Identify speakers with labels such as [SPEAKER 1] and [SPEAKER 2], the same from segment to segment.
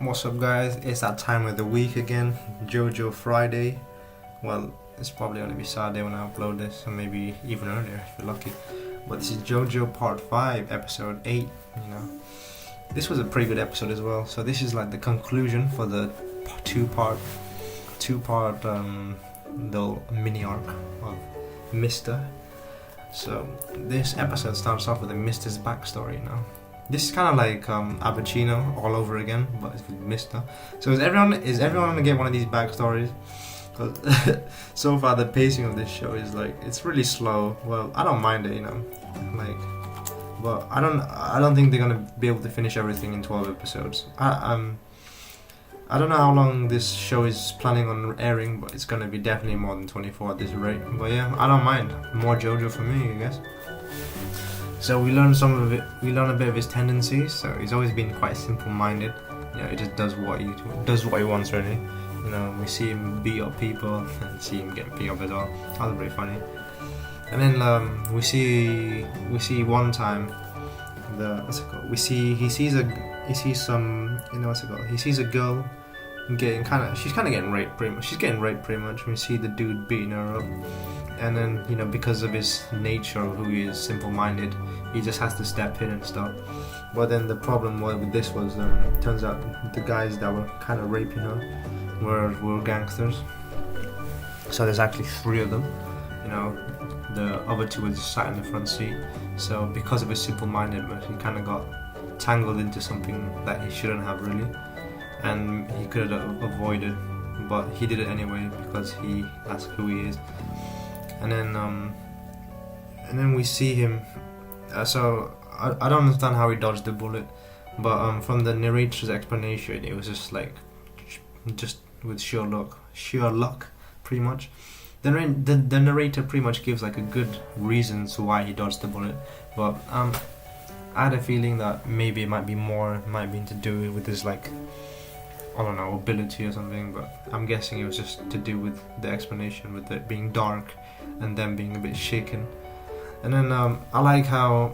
[SPEAKER 1] What's up, guys? It's that time of the week again, Jojo Friday. Well, it's probably going to be Saturday when I upload this, or maybe even earlier if you're lucky. But this is Jojo Part 5, Episode 8, This was a pretty good episode as well, so this is like the conclusion for the two-part little mini arc of Mr. So, this episode starts off with a Mr.'s backstory, This is kind of like Abacino all over again, but it's with Mr. So is everyone gonna get one of these backstories? Because so far the pacing of this show is like it's really slow. Well, I don't mind it, but I don't think they're gonna be able to finish everything in 12 episodes. I don't know how long this show is planning on airing, but it's gonna be definitely more than 24 at this rate. But yeah, I don't mind. More Jojo for me, I guess. So we learn some of it. We learn a bit of his tendencies. So he's always been quite simple-minded. He just does what he wants, really. We see him beat up people and see him get beat up as well. That was pretty funny. And then we see one time he sees a girl she's kind of getting raped pretty much. She's getting raped pretty much. We see the dude beating her up. And then, because of his nature, who he is, simple-minded, he just has to step in and stuff. But then the problem with this was, turns out the guys that were kind of raping her were gangsters. So there's actually 3 of them. The other 2 were just sat in the front seat. So because of his simple-mindedness, he kind of got tangled into something that he shouldn't have, really. And he could have avoided, but he did it anyway because that's who he is. And then we see him. So I don't understand how he dodged the bullet, but from the narrator's explanation, it was just with sheer luck, pretty much. The narrator pretty much gives like a good reason to why he dodged the bullet, but I had a feeling that maybe it might be to do with his ability or something, but I'm guessing it was just to do with the explanation, with it being dark and them being a bit shaken. And then I like how,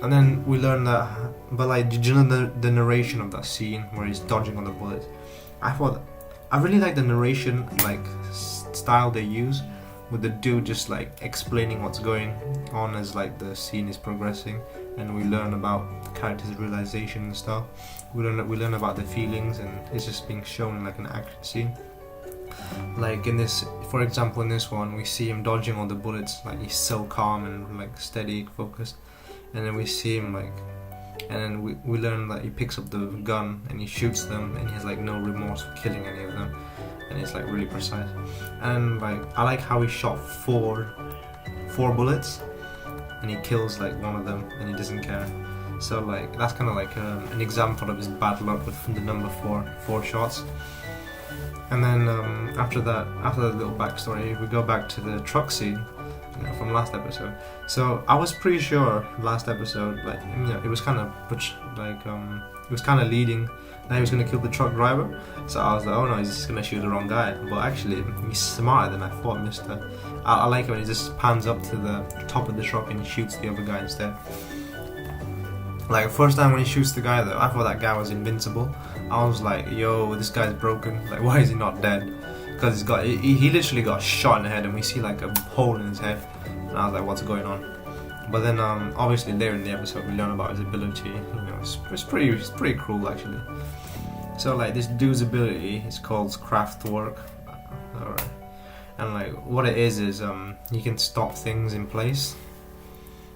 [SPEAKER 1] and then we learn that, but did you know the narration of that scene where he's dodging on the bullets? I really like the narration style they use, with the dude just explaining what's going on as the scene is progressing, and we learn about the character's realization and stuff. We learn about the feelings, and it's just being shown in an action scene. In this, for example, in this one, we see him dodging all the bullets. He's so calm and steady, focused. And then we see him and then we learn that he picks up the gun and he shoots them, and he has no remorse for killing any of them, and it's really precise. And I like how he shot four bullets, and he kills one of them, and he doesn't care. So that's kind of an example of his bad luck with the number 4 shots. And then after the little backstory, we go back to the truck scene, from last episode. So I was pretty sure last episode, it was kind of it was kind of leading that he was going to kill the truck driver. So I was like, oh no, he's just going to shoot the wrong guy. But actually, he's smarter than I thought, Mister. I like it when he just pans up to the top of the truck and he shoots the other guy instead. First time when he shoots the guy though, I thought that guy was invincible. I was like, yo, this guy's broken. Why is he not dead? Because he literally got shot in the head, and we see a hole in his head. And I was like, what's going on? But then obviously later in the episode we learn about his ability. It's pretty cruel actually. So this dude's ability is called craft work. Alright. And what it is he can stop things in place.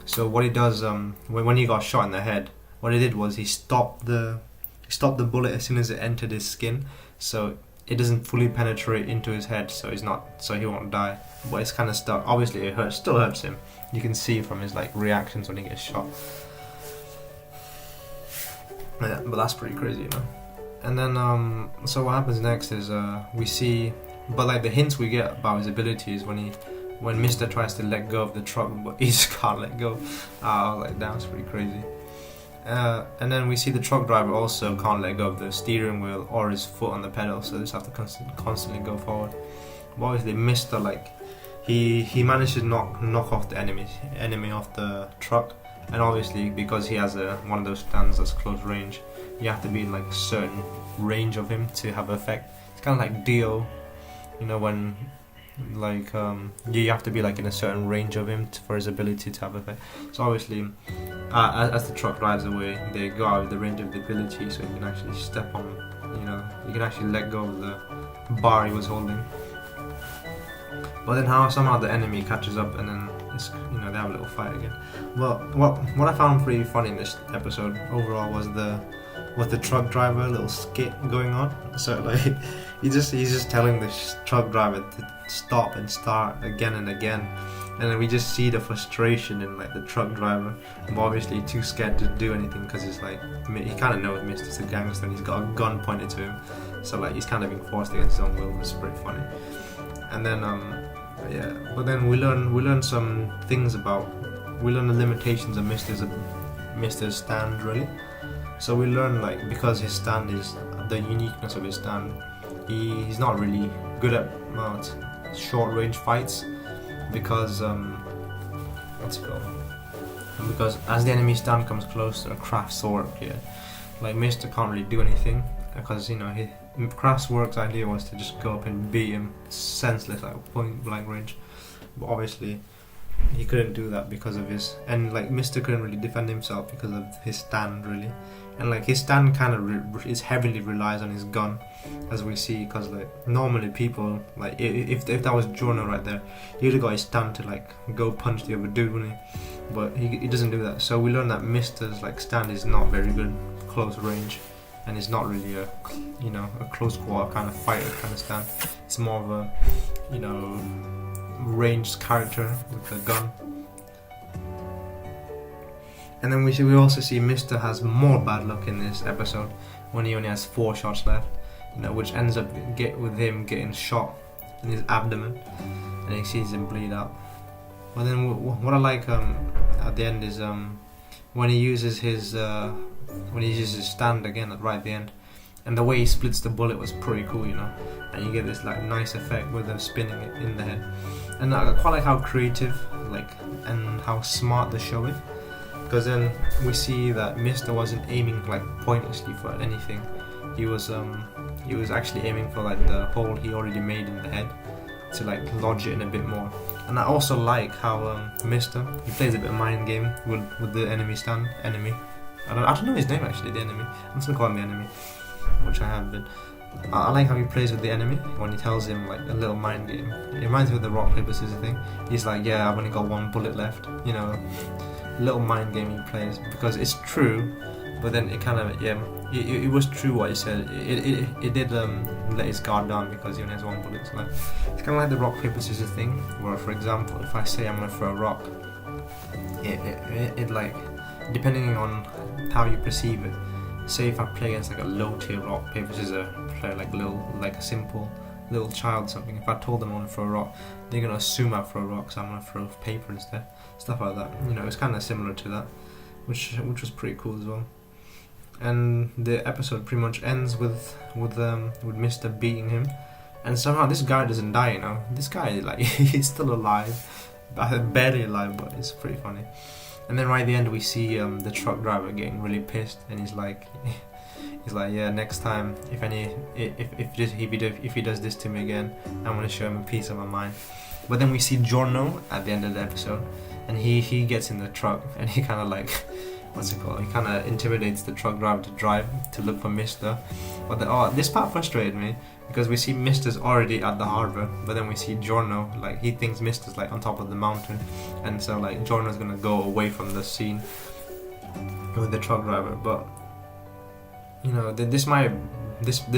[SPEAKER 1] So what he does when he got shot in the head, what he did was he stopped the bullet as soon as it entered his skin, so it doesn't fully penetrate into his head, so he won't die. But it's kind of stuck. Obviously, it still hurts him. You can see from his reactions when he gets shot. Yeah, but that's pretty crazy, And then so what happens next is we see, but the hints we get about his abilities when Mr. tries to let go of the truck, but he just can't let go. I was like, that was pretty crazy. And then we see the truck driver also can't let go of the steering wheel or his foot on the pedal, so they just have to constantly go forward. But obviously, Mr. He managed to knock off the enemy off the truck, and obviously because he has one of those stands that's close range, you have to be in like a certain range of him to have effect. It's kind of like Dio, you know, when like you have to be like in a certain range of him for his ability to have effect. So obviously as the truck drives away, they go out of the range of the ability, so you can actually step on, you know, you can actually let go of the bar he was holding. But then somehow the enemy catches up, and then it's, you know, they have a little fight again. Well, what I found pretty funny in this episode overall was the truck driver little skit going on. So like he's just telling the truck driver to stop and start again and again, and then we just see the frustration in like the truck driver, but obviously too scared to do anything because it's like he kind of knows Mister's a gangster and he's got a gun pointed to him, so like he's kind of being forced against his own will. It's pretty funny. And then yeah, but then we learn some things we learn the limitations of Mister's stand, really. So we learn, like, because his stand is the uniqueness of his stand, he's not really good at short range fights, because what's it called? Because as the enemy stand comes closer, Kraft's work here, like Mister can't really do anything, because, you know, Kraft's work's idea was to just go up and beat him senseless, like point blank range, but obviously he couldn't do that because of his, and like Mister couldn't really defend himself because of his stand, really. And like his stand kind of is heavily relies on his gun, as we see, because like normally people, like if that was Jono right there, he would have got his stand to like go punch the other dude, wouldn't he? But he doesn't do that. So we learn that Mister's like stand is not very good close range, and it's not really a, you know, a close quarter kind of fighter kind of stand. It's more of a, you know, ranged character with a gun. And then we also see Mister has more bad luck in this episode when he only has 4 shots left, you know, which ends up with him getting shot in his abdomen, and he sees him bleed out. But then what I like at the end is when he uses his stand again right at the end, and the way he splits the bullet was pretty cool, you know, and you get this like nice effect with them spinning it in the head. And I quite like how creative, like, and how smart the show is, because then we see that Mister wasn't aiming like pointlessly for anything. He was actually aiming for like the hole he already made in the head to like lodge it in a bit more. And I also like how Mister, he plays a bit of mind game with the enemy. I don't know his name actually, the enemy. I'm just gonna call him the enemy, which I have been. I like how he plays with the enemy when he tells him like a little mind game. It reminds me of the rock paper scissors thing. He's like, yeah, I've only got 1 bullet left, you know, little mind game he plays, because it's true, but then it kind of, yeah, it was true what he said. It did let his guard down because he only has 1 bullet. So like, it's kind of like the rock paper scissors thing, where for example, if I say I'm gonna throw a rock, it like, depending on how you perceive it. Say if I play against like a low tier rock paper scissors player, like a simple little child or something, if I told them I want to throw a rock, they're gonna assume I throw a rock, so I'm gonna throw paper instead, stuff like that. You know, it's kind of similar to that, which was pretty cool as well. And the episode pretty much ends with Mister beating him, and somehow this guy doesn't die. You know, this guy, like, he's still alive, barely alive, but it's pretty funny. And then right at the end we see the truck driver getting really pissed, and he's like, yeah, next time if he does this to me again, I'm gonna show him a piece of my mind. But then we see Giorno at the end of the episode, and he gets in the truck, and he kind of like, what's it called? He kind of intimidates the truck driver to drive to look for Mister. But this part frustrated me, because we see Mister's already at the harbor, but then we see Giorno, like, he thinks Mister's like on top of the mountain, and so like Giorno's gonna go away from the scene with the truck driver. But you know, this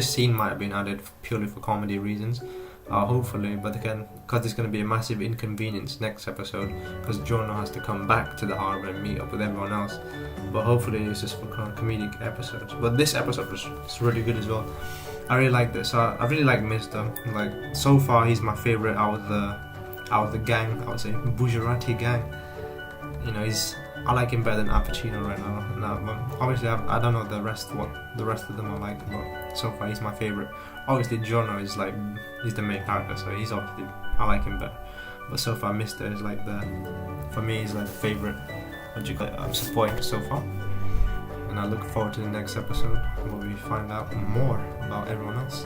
[SPEAKER 1] scene might have been added purely for comedy reasons, hopefully, but again, because there's going to be a massive inconvenience next episode, because Giorno has to come back to the harbour and meet up with everyone else. But hopefully it's just for comedic episodes. But this episode was really good as well. I really like this. I really like Mister. Like, so far he's my favourite out of the gang. I would say Bizzare gang. You know, I like him better than Al Pacino right now. Obviously, I don't know what the rest of them are like, but so far he's my favourite. Obviously, Giorno is like, he's the main character, so he's obviously, I like him better. But so far, Mister is like for me, he's like the favourite support so far. And I look forward to the next episode where we find out more about everyone else.